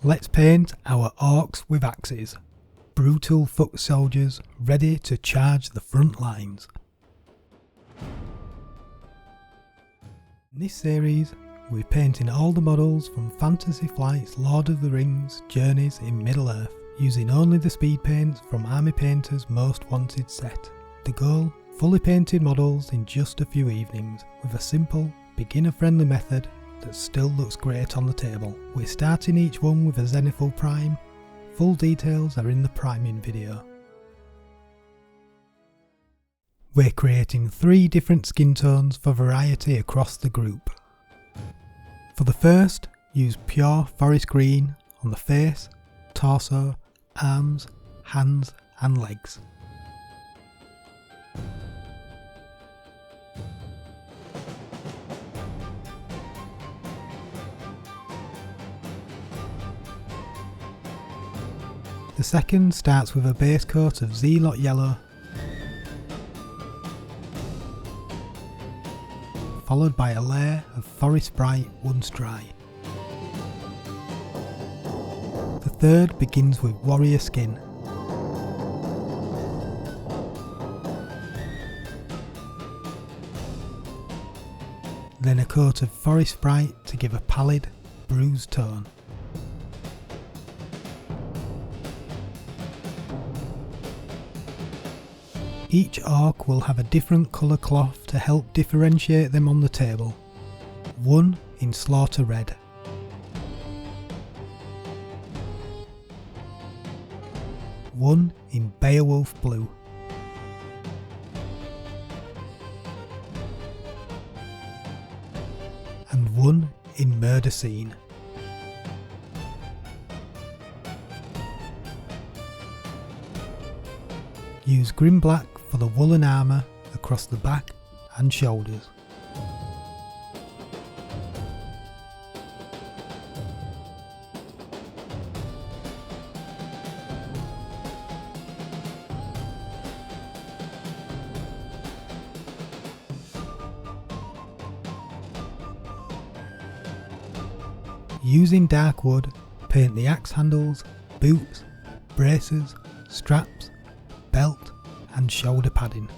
Let's paint our orcs with axes. Brutal foot soldiers ready to charge the front lines. In this series, we're painting all the models from Fantasy Flight's Lord of the Rings Journeys in Middle-earth, using only the speed paints from Army Painter's Most Wanted set. The goal? Fully painted models in just a few evenings, with a simple, beginner-friendly method that still looks great on the table. We're starting each one with a zenithal prime. Full details are in the priming video. We're creating 3 different skin tones for variety across the group. For the first, use pure forest green on the face, torso, arms, hands and legs. The second starts with a base coat of Zealot yellow, followed by a layer of Forest Bright once dry. The third begins with Warrior skin. Then a coat of Forest Bright to give a pallid, bruised tone. Each orc will have a different colour cloth to help differentiate them on the table. One in Slaughter Red. One in Beowulf Blue. And one in Murder Scene. Use Grim Black for the woolen armour across the back and shoulders. Using dark wood, paint the axe handles, boots, braces, straps, belt and shoulder padding.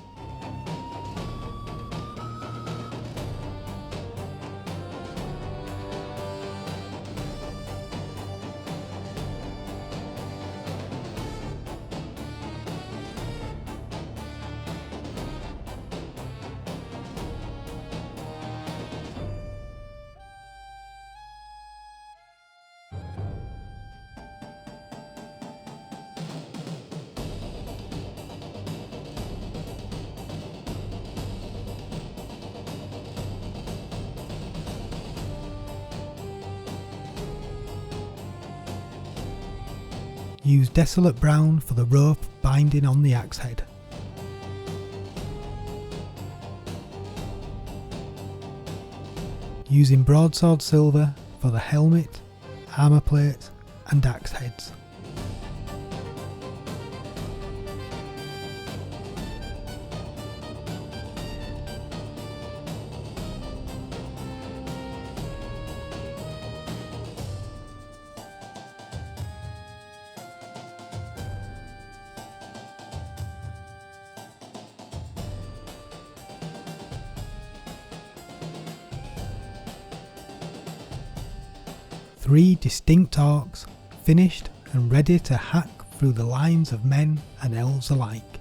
Use Desolate Brown for the rope binding on the axe head. Using Broadsword Silver for the helmet, armour plates and axe heads. Three distinct orcs, finished and ready to hack through the lines of men and elves alike.